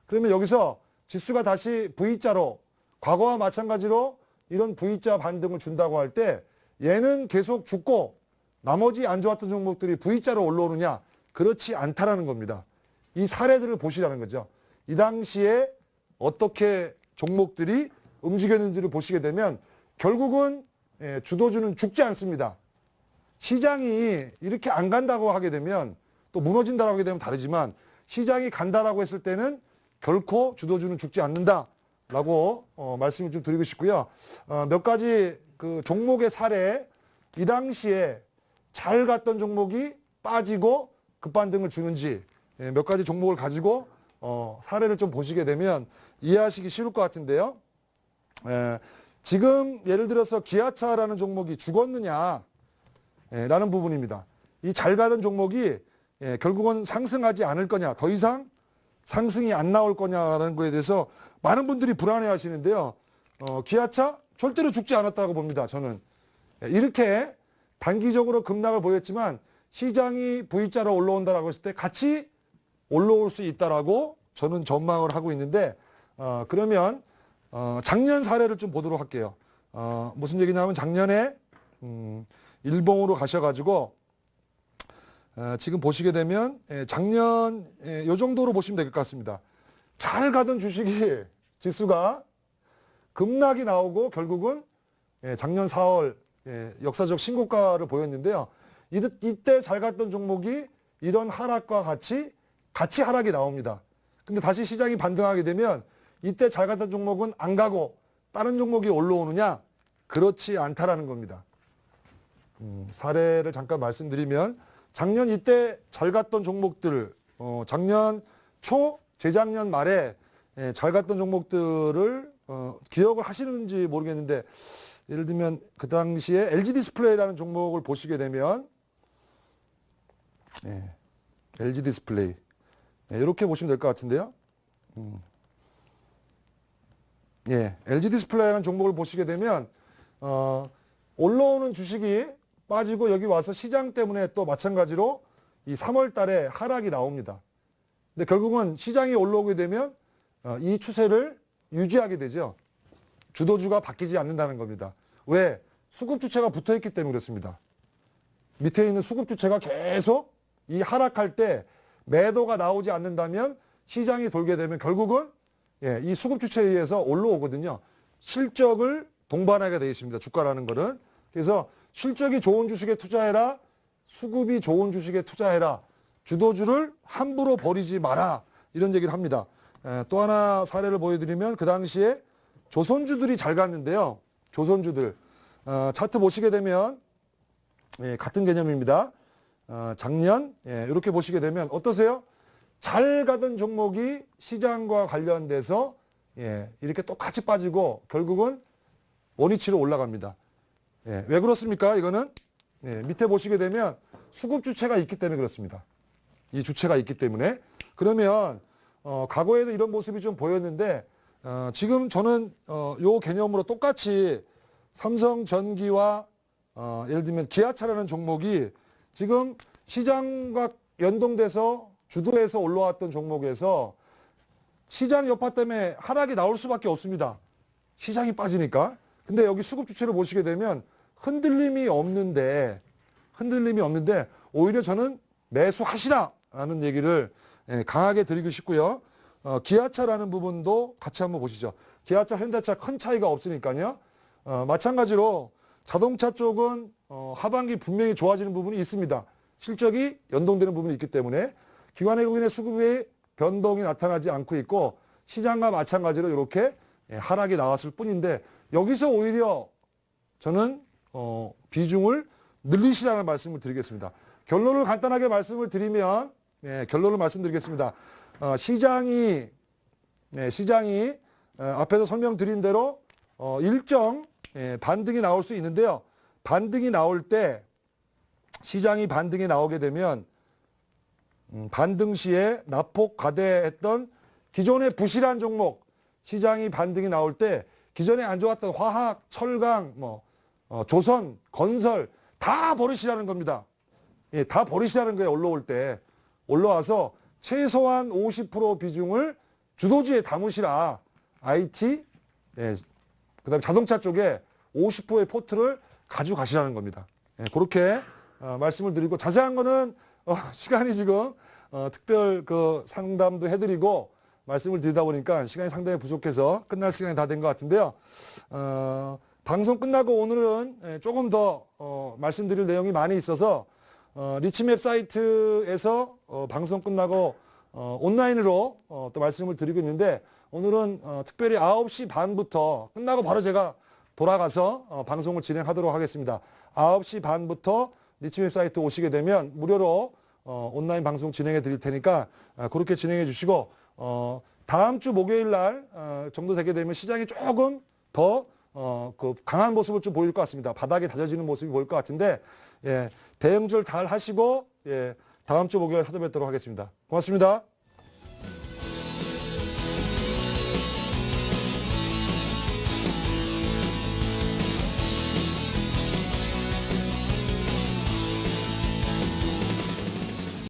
그러면 여기서 지수가 다시 V자로 과거와 마찬가지로 이런 V자 반등을 준다고 할 때 얘는 계속 죽고 나머지 안 좋았던 종목들이 V자로 올라오느냐? 그렇지 않다라는 겁니다. 이 사례들을 보시라는 거죠. 이 당시에 어떻게 종목들이 움직였는지를 보시게 되면 결국은 주도주는 죽지 않습니다. 시장이 이렇게 안 간다고 하게 되면 또 무너진다고 하게 되면 다르지만 시장이 간다라고 했을 때는 결코 주도주는 죽지 않는다라고 말씀을 좀 드리고 싶고요. 몇 가지 그 종목의 사례 이 당시에 잘 갔던 종목이 빠지고 급반등을 주는지 몇 가지 종목을 가지고 사례를 좀 보시게 되면 이해하시기 쉬울 것 같은데요. 지금 예를 들어서 기아차라는 종목이 죽었느냐 라는 부분입니다. 이 잘 가던 종목이 결국은 상승하지 않을 거냐, 더 이상 상승이 안 나올 거냐라는 거에 대해서 많은 분들이 불안해 하시는데요. 기아차 절대로 죽지 않았다고 봅니다. 저는 이렇게 단기적으로 급락을 보였지만 시장이 V자로 올라온다라고 했을 때 같이 올라올 수 있다라고 저는 전망을 하고 있는데 그러면 작년 사례를 좀 보도록 할게요. 무슨 얘기냐면 작년에 일본으로 가셔가지고 지금 보시게 되면 작년 요 정도로 보시면 될 것 같습니다. 잘 가던 주식이 지수가 급락이 나오고 결국은 작년 4월 역사적 신고가를 보였는데요. 이때 잘 갔던 종목이 이런 하락과 같이 하락이 나옵니다. 근데 다시 시장이 반등하게 되면 이때 잘 갔던 종목은 안 가고 다른 종목이 올라오느냐? 그렇지 않다라는 겁니다. 사례를 잠깐 말씀드리면 작년 이때 잘 갔던 종목들 작년 초 재작년 말에 잘 갔던 종목들을 기억을 하시는지 모르겠는데 예를 들면 그 당시에 LG 디스플레이라는 종목을 보시게 되면 LG 디스플레이 이렇게 보시면 될 것 같은데요. LG 디스플레이라는 종목을 보시게 되면 올라오는 주식이 빠지고 여기 와서 시장 때문에 또 마찬가지로 이 3월 달에 하락이 나옵니다. 근데 결국은 시장이 올라오게 되면 이 추세를 유지하게 되죠. 주도주가 바뀌지 않는다는 겁니다. 왜? 수급주체가 붙어있기 때문에 그렇습니다. 밑에 있는 수급주체가 계속 이 하락할 때 매도가 나오지 않는다면 시장이 돌게 되면 결국은 예, 이 수급 주체에 의해서 올라오거든요. 실적을 동반하게 되어 있습니다. 주가라는 거는. 그래서 실적이 좋은 주식에 투자해라. 수급이 좋은 주식에 투자해라. 주도주를 함부로 버리지 마라. 이런 얘기를 합니다. 또 하나 사례를 보여드리면 그 당시에 조선주들이 잘 갔는데요. 조선주들. 차트 보시게 되면 예, 같은 개념입니다. 작년 이렇게 보시게 되면 어떠세요? 잘 가던 종목이 시장과 관련돼서 이렇게 똑같이 빠지고 결국은 원위치로 올라갑니다. 왜 그렇습니까? 이거는 밑에 보시게 되면 수급 주체가 있기 때문에 그렇습니다. 이 주체가 있기 때문에. 그러면 과거에도 이런 모습이 좀 보였는데 지금 저는 요 개념으로 똑같이 삼성전기와 예를 들면 기아차라는 종목이 지금 시장과 연동돼서 주도해서 올라왔던 종목에서 시장 여파 때문에 하락이 나올 수밖에 없습니다. 시장이 빠지니까. 근데 여기 수급 주체를 보시게 되면 흔들림이 없는데 오히려 저는 매수하시라라는 얘기를 강하게 드리고 싶고요. 기아차라는 부분도 같이 한번 보시죠. 기아차, 현대차 큰 차이가 없으니까요. 마찬가지로 자동차 쪽은 하반기 분명히 좋아지는 부분이 있습니다. 실적이 연동되는 부분이 있기 때문에 기관 외국인의 수급의 변동이 나타나지 않고 있고 시장과 마찬가지로 이렇게 하락이 나왔을 뿐인데 여기서 오히려 저는 비중을 늘리시라는 말씀을 드리겠습니다. 결론을 간단하게 말씀을 드리면 결론을 말씀드리겠습니다. 시장이 앞에서 설명드린 대로 일정 반등이 나올 수 있는데요. 반등이 나올 때 시장이 반등이 나오게 되면 반등 시에 낙폭 과대했던 기존의 부실한 종목 시장이 반등이 나올 때 기존에 안 좋았던 화학, 철강, 조선, 건설 다 버리시라는 겁니다. 다 버리시라는 거예요. 올라올 때. 올라와서 최소한 50% 비중을 주도주에 담으시라. IT, 그다음에 자동차 쪽에 50%의 포트를 가져가시라는 겁니다. 그렇게 말씀을 드리고 자세한 거는 시간이 지금 특별 그 상담도 해드리고 말씀을 드리다 보니까 시간이 상당히 부족해서 끝날 시간이 다 된 것 같은데요. 방송 끝나고 오늘은 조금 더 말씀드릴 내용이 많이 있어서 리치맵 사이트에서 방송 끝나고 온라인으로 또 말씀을 드리고 있는데 오늘은 특별히 9시 반부터 끝나고 바로 제가 돌아가서 방송을 진행하도록 하겠습니다. 9시 반부터 리치맵 사이트 오시게 되면 무료로 온라인 방송 진행해 드릴 테니까 그렇게 진행해 주시고 다음 주 목요일 날 정도 되게 되면 시장이 조금 더 그 강한 모습을 좀 보일 것 같습니다. 바닥이 다져지는 모습이 보일 것 같은데 대응줄 잘 하시고 다음 주 목요일 찾아뵙도록 하겠습니다. 고맙습니다.